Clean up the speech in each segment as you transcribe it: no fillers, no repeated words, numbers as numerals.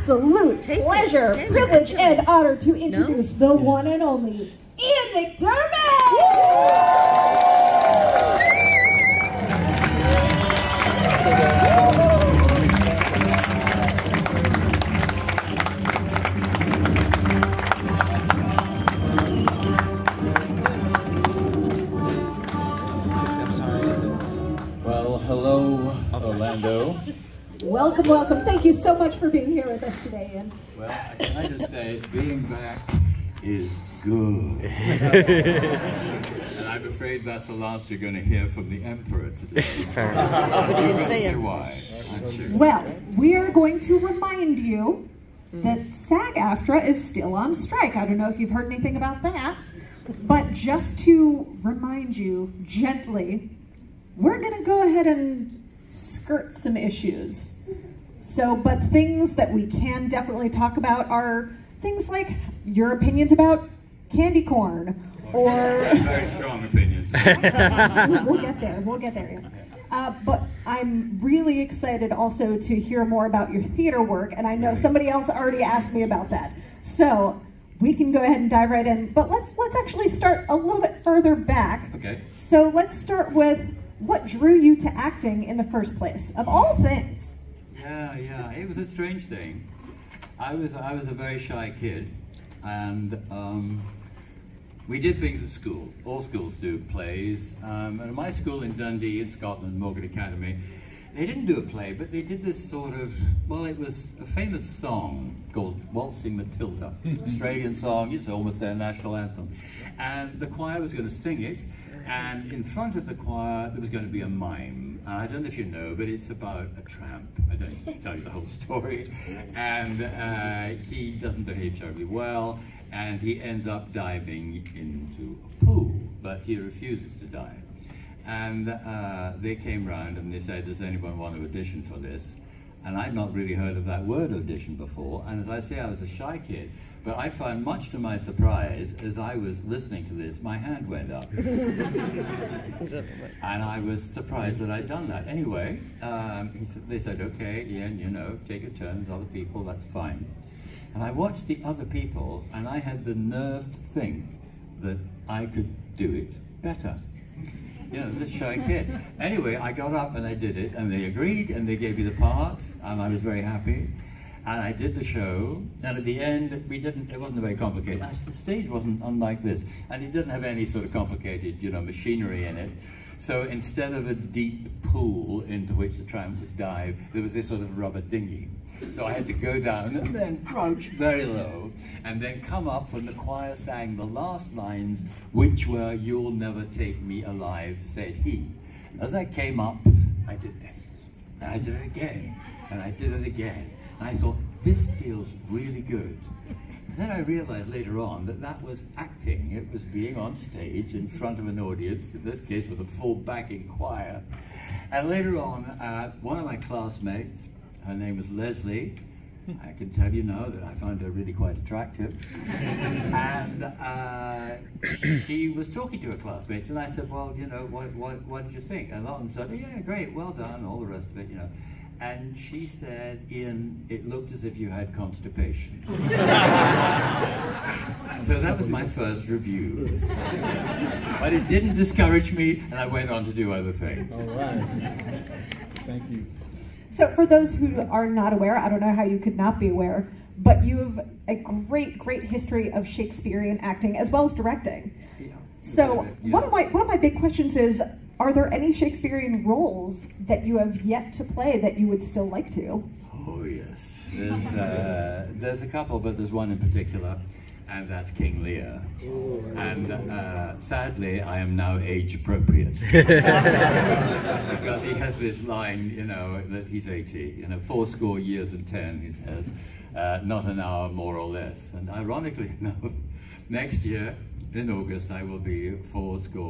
absolute pleasure, privilege, and honor to introduce the one and only Ian McDiarmid! Well, hello, Orlando. Welcome, welcome. Thank you so much for being here with us today, Ian. Well, can I just say, being back is good. And I'm afraid that's the last you're going to hear from the Emperor today. But you can say it. Why? I'm sure. Well, we are going to remind you that SAG-AFTRA is still on strike. I don't know if you've heard anything about that, but just to remind you gently, we're going to go ahead and skirt some issues. So, but things that we can definitely talk about are things like your opinions about candy corn, or very strong opinions. we'll get there. But I'm really excited also to hear more about your theater work, and I know somebody else already asked me about that. So we can go ahead and dive right in, but let's actually start a little bit further back. Okay. So let's start with what drew you to acting in the first place, of all things. Yeah, it was a strange thing. I was a very shy kid, and we did things at school. All schools do plays. And at my school in Dundee, in Scotland, Morgan Academy, they didn't do a play, but they did this sort of, well, it was a famous song called Waltzing Matilda, Australian song. It's almost their national anthem. And the choir was going to sing it, and in front of the choir there was going to be a mime. I don't know if you know, but it's about a tramp. I don't tell you the whole story. And he doesn't behave terribly well, and he ends up diving into a pool, but he refuses to dive. And they came round and they said, does anyone want to audition for this? And I'd not really heard of that word audition before. And as I say, I was a shy kid. But I found, much to my surprise, as I was listening to this, my hand went up. And I was surprised that I'd done that. Anyway, they said, okay, Ian, you know, take your turns, other people, that's fine. And I watched the other people, and I had the nerve to think that I could do it better. You know, this shy kid. Anyway, I got up and I did it, and they agreed, and they gave me the parts, and I was very happy. And I did the show, and at the end, it wasn't very complicated. Actually, the stage wasn't unlike this, and it didn't have any sort of complicated, you know, machinery in it. So instead of a deep pool into which the tramp would dive, there was this sort of rubber dinghy. So I had to go down and then crouch very low, and then come up when the choir sang the last lines, which were, "You'll never take me alive," said he. As I came up, I did this, and I did it again, and I did it again. And I thought, this feels really good. And then I realized later on that that was acting. It was being on stage in front of an audience, in this case with a full backing choir. And later on, one of my classmates, her name was Leslie. I can tell you now that I found her really quite attractive. And she was talking to her classmates, and I said, well, you know, what did you think? And a lot of them said, yeah, great, well done, all the rest of it, you know. And she said, Ian, it looked as if you had constipation. So that was my first review. But it didn't discourage me, and I went on to do other things. All right. Thank you. So for those who are not aware, I don't know how you could not be aware, but you have a great history of Shakespearean acting as well as directing. Yeah. So Yeah. one of my big questions is, are there any Shakespearean roles that you have yet to play that you would still like to? Oh yes, there's a couple, but there's one in particular, and that's King Lear. And sadly, I am now age appropriate. Because he has this line, you know, that he's 80, you know, 80 years and 10, he says, not an hour more or less. And ironically enough, next year, in August, I will be 80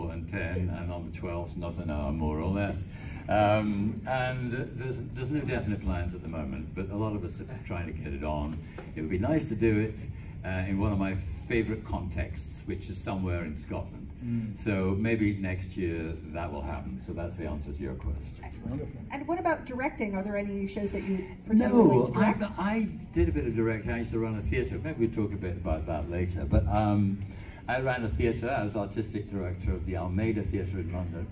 and 10, and on the 12th, not an hour more or less. And there's no definite plans at the moment, but a lot of us are trying to get it on. It would be nice to do it in one of my favorite contexts, which is somewhere in Scotland. So maybe next year that will happen. So that's the answer to your question. Excellent. And what about directing? Are there any shows that you particularly like to direct? I did a bit of directing. I used to run a theatre. Maybe we'll talk a bit about that later. But I ran a theatre. I was artistic director of the Almeida Theatre in London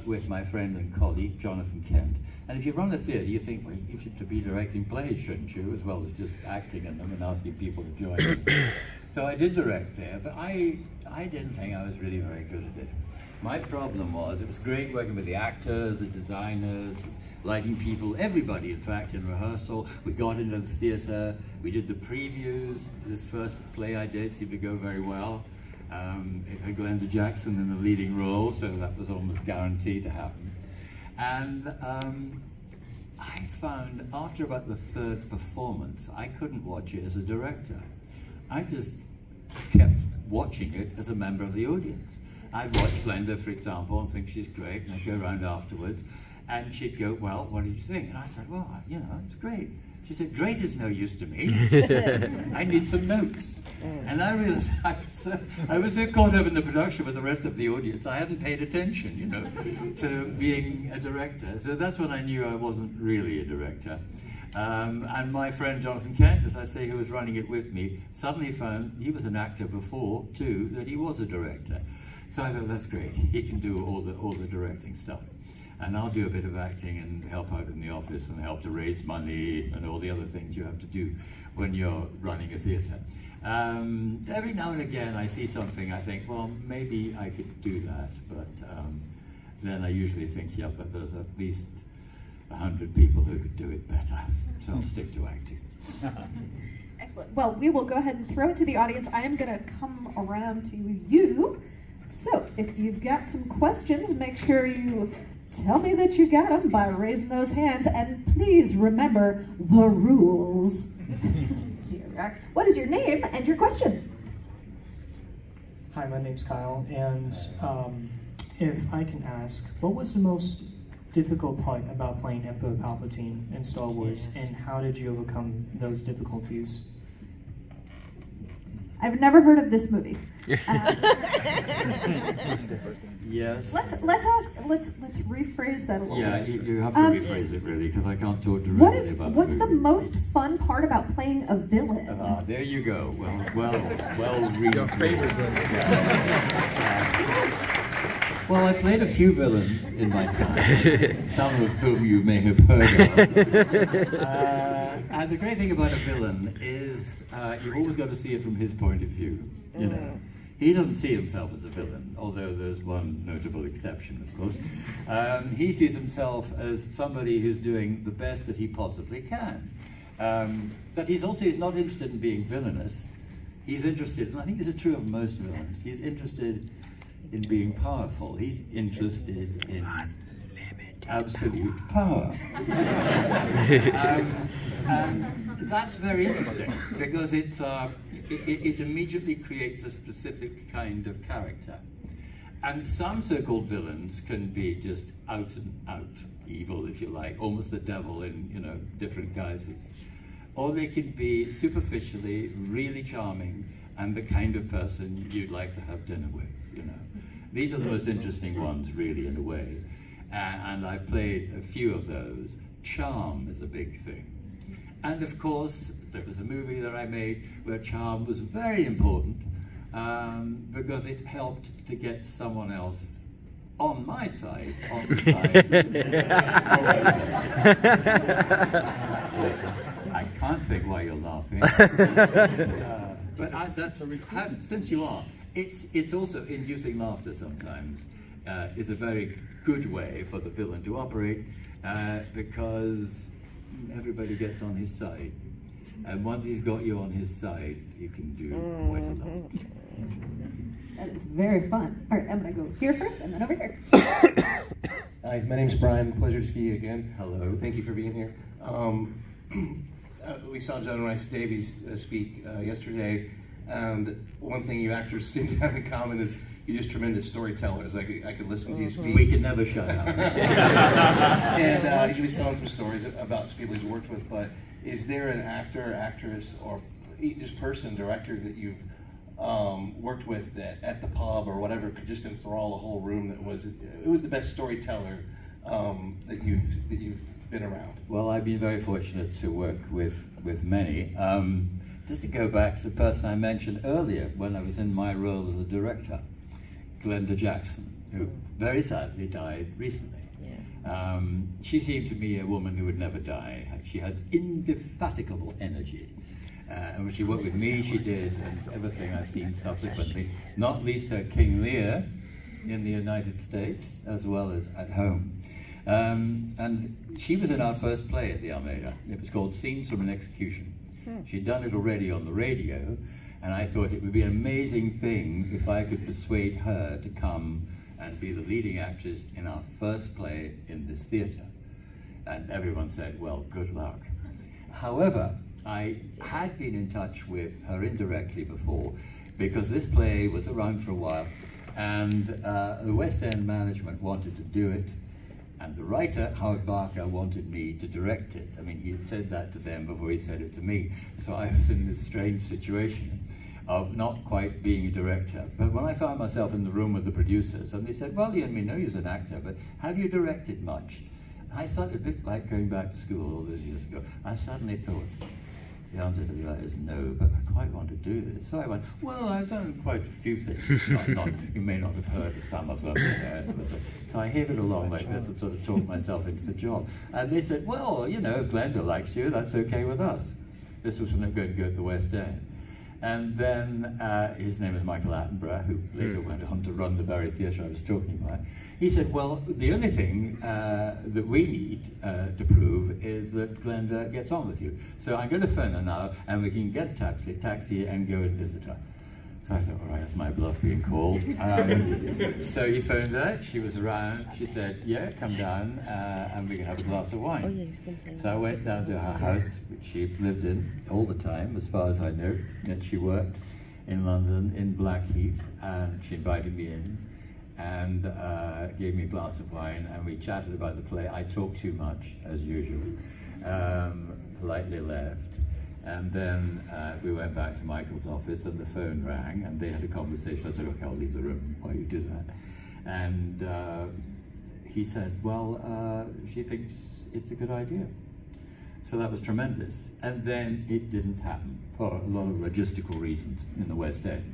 with my friend and colleague, Jonathan Kent. And if you run a theatre, you think, well, you should be directing plays, shouldn't you, as well as just acting in them and asking people to join you. So I did direct there, but I didn't think I was really very good at it. My problem was, it was great working with the actors, the designers, lighting people, everybody, in fact, in rehearsal. We got into the theatre, we did the previews. This first play I did seemed to go very well. It had Glenda Jackson in the leading role, so that was almost guaranteed to happen. And I found after about the third performance, I couldn't watch it as a director. I just kept watching it as a member of the audience. I'd watch Glenda, for example, and think she's great, and I'd go around afterwards, and she'd go, well, what did you think? And I said, well, you know, it's great. She said, great is no use to me. I need some notes. And I realized I was so caught up in the production with the rest of the audience, I hadn't paid attention, you know, to being a director. So that's when I knew I wasn't really a director. And my friend Jonathan Kent, as I say, who was running it with me, suddenly found he was an actor before, too, that he was a director. So I thought, that's great. He can do all the directing stuff. And I'll do a bit of acting and help out in the office and help to raise money and all the other things you have to do when you're running a theatre. Every now and again I see something, I think, well, maybe I could do that, but then I usually think, yeah, but there's at least 100 people who could do it better, so I'll stick to acting. Excellent. Well, we will go ahead and throw it to the audience. I am going to come around to you. So, if you've got some questions, make sure you tell me that you got them by raising those hands, and please remember the rules. Here we are. What is your name and your question? Hi, my name's Kyle, and if I can ask, what was the most difficult part about playing Emperor Palpatine in Star Wars, and how did you overcome those difficulties? I've never heard of this movie. Yes. Let's rephrase that a little yeah, bit. you have to rephrase it really, because I can't talk directly about what's the the movie. most fun part about playing a villain? There you go. Well read. Your favorite villain. Well, I played a few villains in my time, some of whom you may have heard of. And the great thing about a villain is you've always got to see it from his point of view. You know, he doesn't see himself as a villain, although there's one notable exception, of course. He sees himself as somebody who's doing the best that he possibly can. But he's also not interested in being villainous. He's interested, and I think this is true of most villains, he's interested in being powerful. He's interested in absolute power. And that's very interesting, because it immediately creates a specific kind of character. And some so-called villains can be just out and out evil, if you like, almost the devil in, you know, different guises. Or they can be superficially really charming and the kind of person you'd like to have dinner with, you know. These are the most interesting ones, really, in a way. And I've played a few of those. Charm is a big thing. And of course, there was a movie that I made where charm was very important because it helped to get someone else on my side, on the side. I can't think why you're laughing. But since you are, it's also inducing laughter sometimes is a very good way for the villain to operate because everybody gets on his side. And once he's got you on his side, you can do quite a lot. That is very fun. All right, I'm going to go here first and then over here. Hi, my name's Brian. Pleasure to see you again. Hello. Thank you for being here. We saw John Rice Davies speak yesterday, and one thing you actors seem to have in common is you're just tremendous storytellers. I could listen to you speak. We can never shut up. And he was telling some stories about some people he's worked with, but is there an actor, actress, or just person, director that you've worked with at the pub or whatever could just enthrall a whole room? It was the best storyteller that you've been around? Well, I've been very fortunate to work with many. Just to go back to the person I mentioned earlier when I was in my role as a director, Glenda Jackson, who very sadly died recently. Yeah. She seemed to me a woman who would never die. She had indefatigable energy. And when she worked with me, she did, and everything I've seen subsequently, not least her King Lear in the United States, as well as at home. And she was in our first play at the Almeida. It was called Scenes from an Execution. She'd done it already on the radio, and I thought it would be an amazing thing if I could persuade her to come and be the leading actress in our first play in this theatre. And everyone said, well, good luck. However, I had been in touch with her indirectly before, because this play was around for a while, and the West End management wanted to do it, and the writer, Howard Barker, wanted me to direct it. I mean, he had said that to them before he said it to me, so I was in this strange situation of not quite being a director. But when I found myself in the room with the producers, and they said, well, Ian, we know you're an actor, but have you directed much? And I started a bit like going back to school all those years ago. I suddenly thought, the answer to that is no, but I quite want to do this. So I went, well, I've done quite a few things. You may not have heard of some of them. So I heaved it along like this and sort of talked myself into the job. And they said, well, you know, if Glenda likes you, that's okay with us. This was when I'm going to go to the West End. And then his name is Michael Attenborough, who later went on to run the very theatre I was talking about. He said, well, the only thing that we need to prove is that Glenda gets on with you. So I'm going to phone her now, and we can get a taxi and go and visit her. So I thought, all right, that's my bluff being called. So he phoned her, she was around, she said, yeah, come down and we can have a glass of wine. Oh, yeah, he's been playing. So I went down to her house, which she lived in all the time, as far as I know, and she worked in London, in Blackheath, and she invited me in and gave me a glass of wine, and we chatted about the play. I talked too much, as usual, politely left. And then we went back to Michael's office, and the phone rang, and they had a conversation. I said, okay, I'll leave the room while you do that. And he said, well, she thinks it's a good idea. So that was tremendous. And then it didn't happen for a lot of logistical reasons in the West End.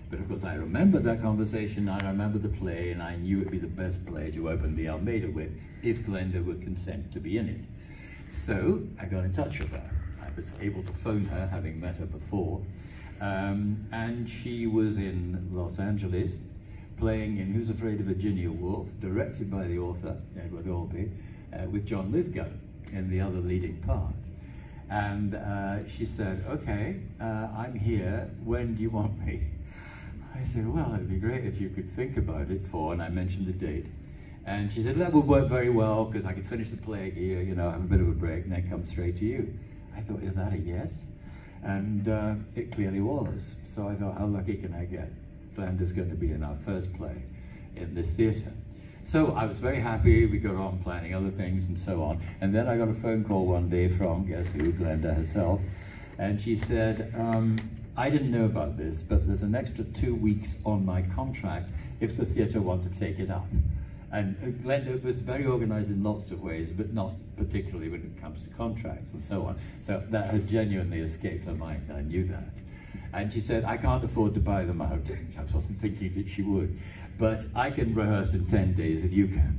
But of course, I remembered that conversation, I remembered the play, and I knew it'd be the best play to open the Almeida with if Glenda would consent to be in it. So I got in touch with her. I was able to phone her, having met her before, and she was in Los Angeles, playing in Who's Afraid of Virginia Woolf, directed by the author, Edward Albee, with John Lithgow in the other leading part. And she said, okay, I'm here, when do you want me? I said, well, it'd be great if you could think about it for, and I mentioned the date. And she said, that would work very well, because I could finish the play here, you know, have a bit of a break, and then come straight to you. I thought, is that a yes? And it clearly was. So I thought, how lucky can I get? Glenda's going to be in our first play in this theatre. So I was very happy. We got on planning other things and so on. And then I got a phone call one day from, guess who, Glenda herself. And she said, I didn't know about this, but there's an extra 2 weeks on my contract if the theatre want to take it up. And Glenda was very organized in lots of ways, but not particularly when it comes to contracts and so on. So that had genuinely escaped her mind, I knew that. And she said, I can't afford to buy them out. I wasn't thinking that she would. But I can rehearse in 10 days if you can.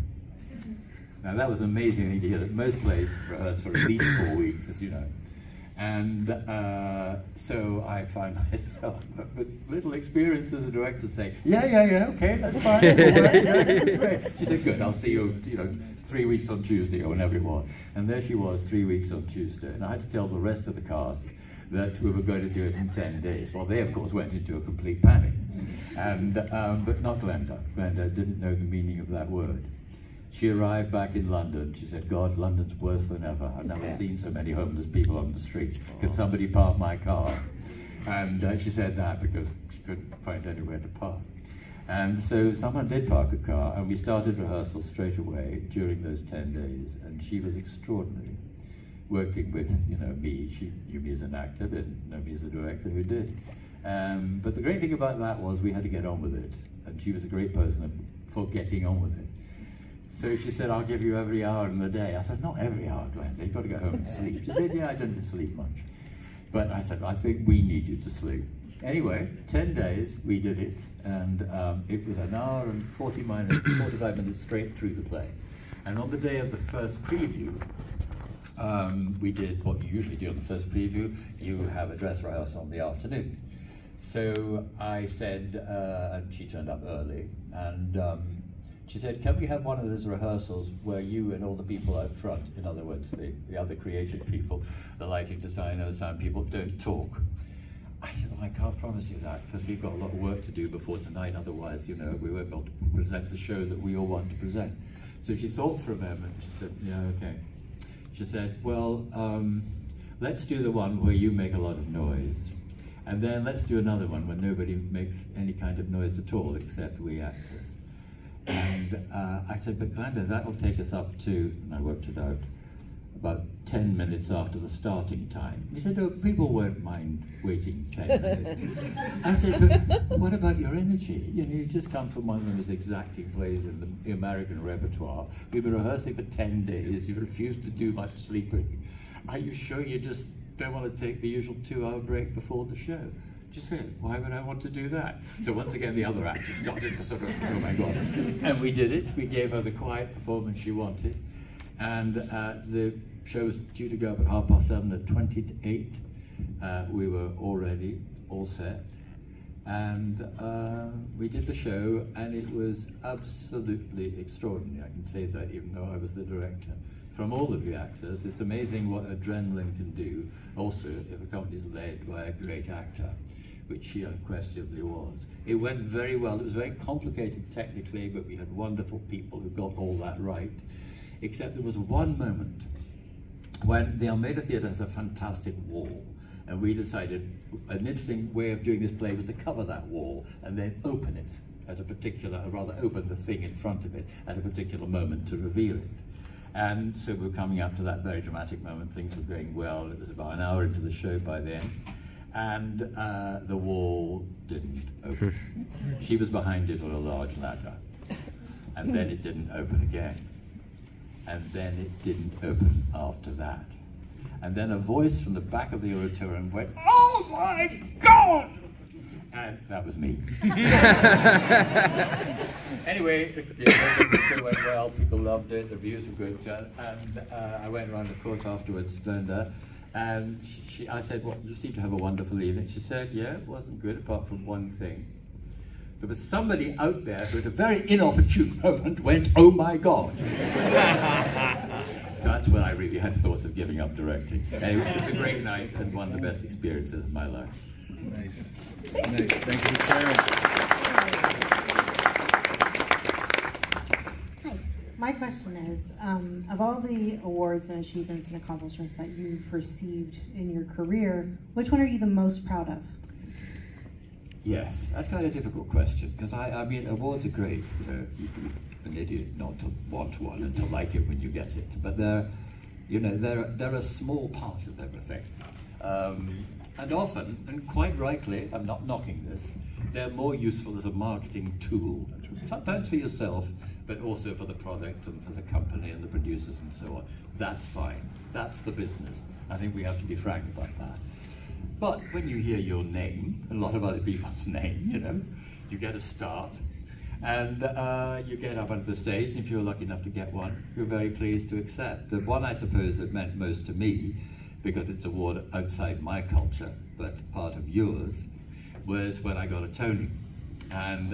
Now that was an amazing thing to hear, that most plays rehearse for at least 4 weeks, as you know. And so I found myself with little experience as a director saying, yeah, okay, that's fine. She said, good, I'll see you, 3 weeks on Tuesday or whenever it was. And there she was, 3 weeks on Tuesday. And I had to tell the rest of the cast that we were going to do it in 10 days. Well, they, of course, went into a complete panic. And, but not Glenda. Glenda didn't know the meaning of that word. She arrived back in London. She said, God, London's worse than ever. I've never seen so many homeless people on the street. Can somebody park my car? And she said that because she couldn't find anywhere to park. And so someone did park a car, and we started rehearsal straight away during those 10 days. And she was extraordinary, working with me. She knew me as an actor, didn't know me as a director who did. But the great thing about that was we had to get on with it, and she was a great person for getting on with it. So she said, I'll give you every hour in the day. I said, not every hour, Glenda, you've got to go home and sleep. She said, yeah, I don't sleep much. But I said, I think we need you to sleep. Anyway, 10 days we did it, and it was an hour and 45 minutes straight through the play. And on the day of the first preview, we did what you usually do on the first preview. You have a dress rehearsal on the afternoon. So I said, and she turned up early, and she said, can we have one of those rehearsals where you and all the people out front, in other words, the other creative people, the lighting designers, sound people, don't talk? I said, well, I can't promise you that, because we've got a lot of work to do before tonight, otherwise, you know, we won't be able to present the show that we all want to present. So she thought for a moment, she said, yeah, okay. She said, well, let's do the one where you make a lot of noise. And then let's do another one where nobody makes any kind of noise at all, except we actors. And I said, but Glenda, that'll take us up to, and I worked it out, about 10 minutes after the starting time. He said, oh, people won't mind waiting 10 minutes. I said, but what about your energy? You know, you just come from one of those exacting plays in the American repertoire. We've been rehearsing for 10 days. You've refused to do much sleeping. Are you sure you just don't want to take the usual 2-hour break before the show? She said, why would I want to do that? So once again, the other actors started to sort of, oh my God. And we did it. We gave her the quiet performance she wanted. And the show was due to go up at 7:30. At 20 to 8, we were already all set. And we did the show, and it was absolutely extraordinary. I can say that even though I was the director. From all of the actors, it's amazing what adrenaline can do, also if a company is led by a great actor, which she unquestionably was. It went very well. It was very complicated technically, but we had wonderful people who got all that right. Except there was one moment when the Almeida Theatre has a fantastic wall, and we decided an interesting way of doing this play was to cover that wall and then open it at a particular, or rather open the thing in front of it at a particular moment to reveal it. And so we were coming up to that very dramatic moment. Things were going well. It was about an hour into the show by then, and the wall didn't open. She was behind it on a large ladder, and then it didn't open again. And then it didn't open after that. And then a voice from the back of the auditorium went, oh my God! And that was me. Anyway, the show went well, people loved it, the reviews were good, and I went around, of course, afterwards, Glenda, and I said, well, you seem to have a wonderful evening. She said, yeah, it wasn't good, apart from one thing. There was somebody out there who at a very inopportune moment went, oh my God. So that's when I really had thoughts of giving up directing. Anyway, it was a great night and one of the best experiences of my life. Nice. Nice. Thank you for sharing. Hi. My question is, of all the awards and achievements and accomplishments that you've received in your career, which one are you the most proud of? Yes, that's kind of a difficult question, because I mean, awards are great. You can be an idiot not to want one and to like it when you get it, but they're a small part of everything. And often, and quite rightly, I'm not knocking this, they're more useful as a marketing tool, sometimes for yourself, but also for the product and for the company and the producers and so on. That's fine. That's the business. I think we have to be frank about that. But when you hear your name, a lot of other people's name, you know, you get a start, and you get up onto the stage, and if you're lucky enough to get one, you're very pleased to accept. The one I suppose that meant most to me, because it's an award outside my culture, but part of yours, was when I got a Tony. And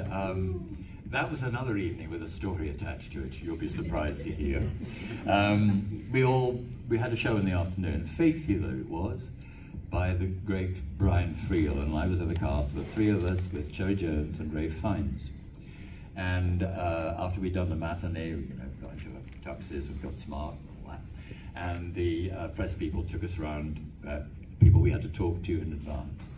that was another evening with a story attached to it, you'll be surprised to hear. We had a show in the afternoon, Faith Healer it was, by the great Brian Friel, and I was in the cast. There were three of us with Cherry Jones and Ray Fiennes. And after we'd done the matinee, you know, got into our tuxes and got smart and all that. And the press people took us around, people we had to talk to in advance.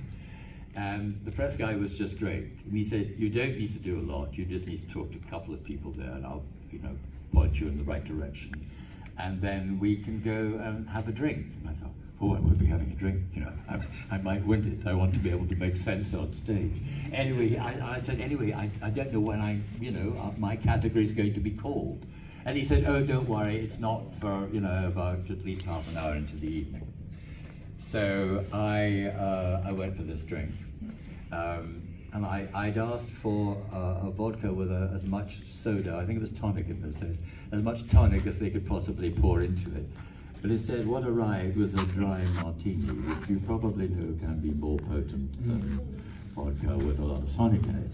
And the press guy was just great. And he said, you don't need to do a lot, you just need to talk to a couple of people there, and I'll, you know, point you in the right direction. And then we can go and have a drink. And I thought, oh, I won't be having a drink, you know, I might win it, I want to be able to make sense on stage. Anyway, I said, anyway, I don't know when my category is going to be called. And he said, oh, don't worry, it's not for, about at least half an hour into the evening. So I went for this drink. And I'd asked for a vodka with as much soda, I think it was tonic in those days, as much tonic as they could possibly pour into it. But instead, what arrived was a dry martini, which you probably know can be more potent than vodka with a lot of tonic in it.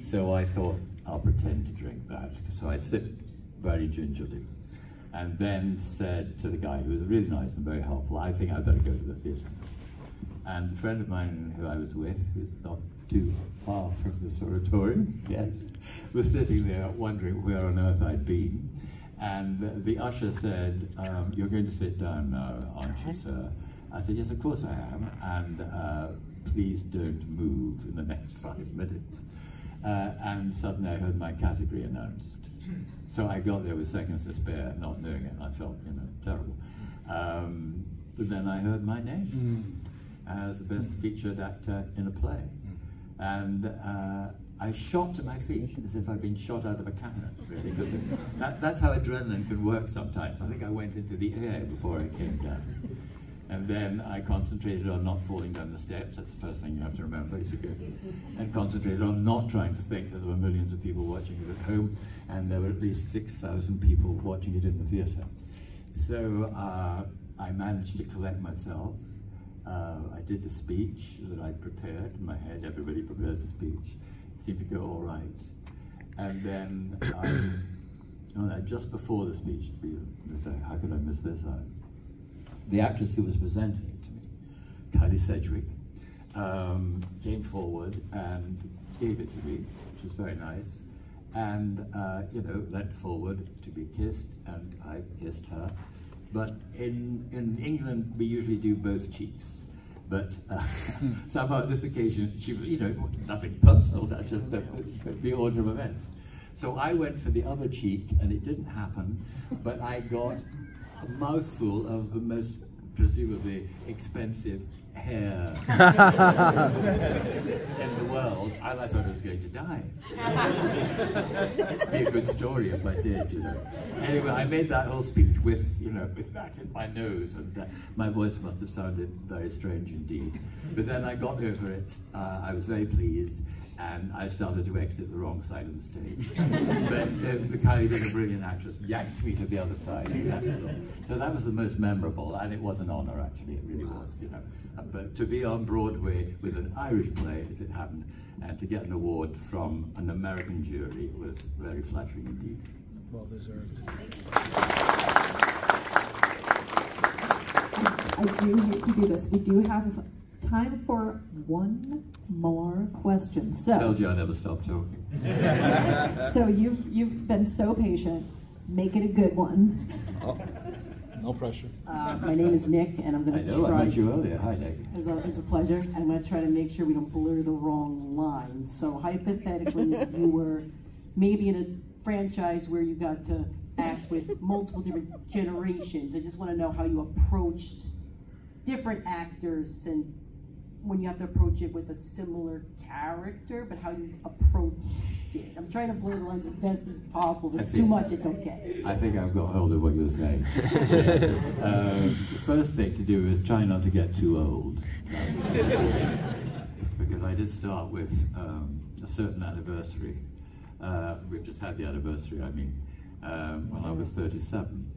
So I thought, I'll pretend to drink that. So I sipped very gingerly, and then said to the guy, who was really nice and very helpful, I think I'd better go to the theatre. And a friend of mine who I was with, who's not too far from this auditorium, yes, was sitting there wondering where on earth I'd been. And the usher said, you're going to sit down now, aren't you, sir? I said, yes, of course I am, and please don't move in the next 5 minutes. And suddenly I heard my category announced. So I got there with seconds to spare, not knowing it, and I felt, terrible. But then I heard my name as the best featured actor in a play. And I shot to my feet as if I'd been shot out of a cannon, really, because that's how adrenaline can work sometimes. I think I went into the air before I came down. And then I concentrated on not falling down the steps. That's the first thing you have to remember as you go. And concentrated on not trying to think that there were millions of people watching it at home, and there were at least 6,000 people watching it in the theatre. So I managed to collect myself. I did the speech that I'd prepared in my head. Everybody prepares a speech. It seemed to go all right. And then, just before the speech, how could I miss this out? The actress who was presenting it to me, Kylie Sedgwick, came forward and gave it to me, which was very nice, and leant forward to be kissed, and I kissed her. But in England, we usually do both cheeks. But somehow on this occasion, she, nothing personal, that's just the order of events. So I went for the other cheek, and it didn't happen, but I got a mouthful of the most presumably expensive hair in the world, and I thought I was going to die. It'd be a good story if I did, Anyway, I made that whole speech with that in my nose, and my voice must have sounded very strange indeed. But then I got over it. I was very pleased, and I started to exit the wrong side of the stage. But the Kylie, being a brilliant actress, yanked me to the other side. And that was all. So that was the most memorable, and it was an honor, actually, it really was, But to be on Broadway with an Irish play, as it happened, and to get an award from an American jury was very flattering indeed. Well deserved. I do hate to do this. We do have time for one more question. So, Told you I never stopped talking. So you've been so patient. Make it a good one. Oh, no pressure. My name is Nick, and I'm going to try. I met you earlier. Hi, Nick. It's a pleasure. I'm going to try to make sure we don't blur the wrong lines. So hypothetically, you were maybe in a franchise where you got to act with multiple different generations. I just want to know how you approached different actors, and when you have to approach it with a similar character, but how you approached it. I'm trying to blur the lines as best as possible, but if it's too much, it's okay. I think I've got hold of what you're saying. The first thing to do is try not to get too old. Because I did start with a certain anniversary. We've just had the anniversary, when I was 37.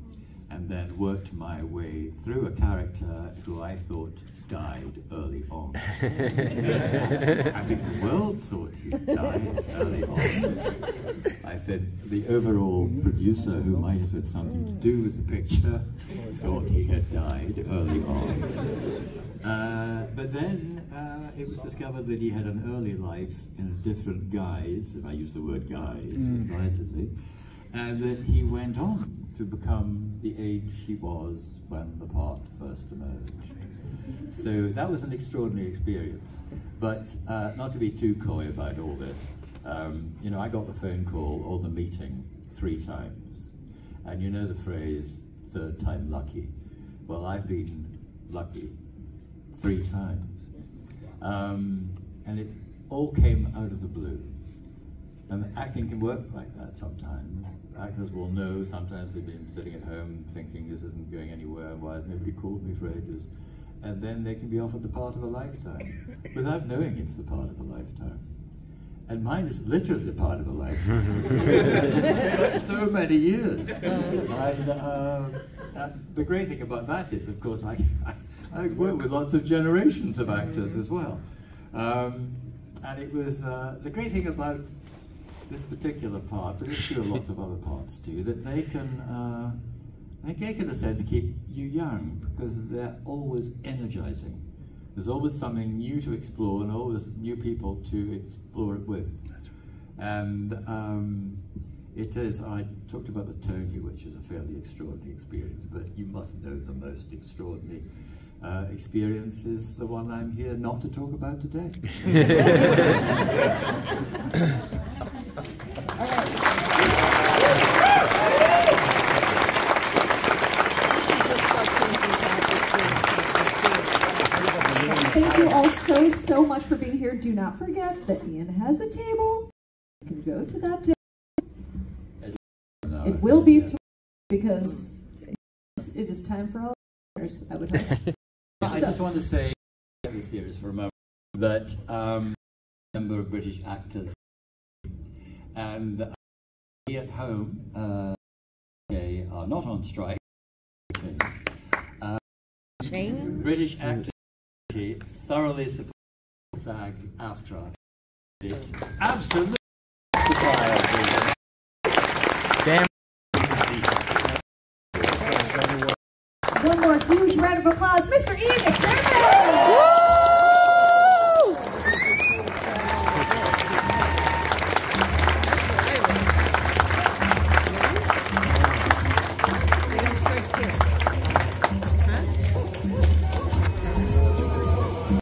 And then worked my way through a character who I thought died early on. I think the world thought he died early on. I think the overall producer, who might have had something to do with the picture, thought he had died early on. But then it was discovered that he had an early life in a different guise, if I use the word guise advisedly, and that he went on to become the age he was when the part first emerged. So that was an extraordinary experience. But not to be too coy about all this, I got the phone call or the meeting 3 times. And you know the phrase, third time lucky. Well, I've been lucky 3 times. And it all came out of the blue. And acting can work like that sometimes. Actors will know sometimes they've been sitting at home thinking this isn't going anywhere, why has nobody called me for ages? And then they can be offered the part of a lifetime without knowing it's the part of a lifetime. And mine is literally the part of a lifetime. So many years. And the great thing about that is, of course, I work with lots of generations of actors as well. And it was the great thing about this particular part, but it's sure lots of other parts too, that they can, in a sense, keep you young because they're always energizing. There's always something new to explore and always new people to explore it with. And it is, I talked about the Tony, which is a fairly extraordinary experience, but you must know the most extraordinary experience is the one I'm here not to talk about today. Thank you all so much for being here. Do not forget that Ian has a table. You can go to that table. It will be tomorrow because it is time for all others, I would hope. I just want to say, this series for a moment, that a number of British actors and we at home they are not on strike. British actors thoroughly support SAG-AFTRA. It's absolutely damn. One more huge round of applause, Mr. Ian McDiarmid.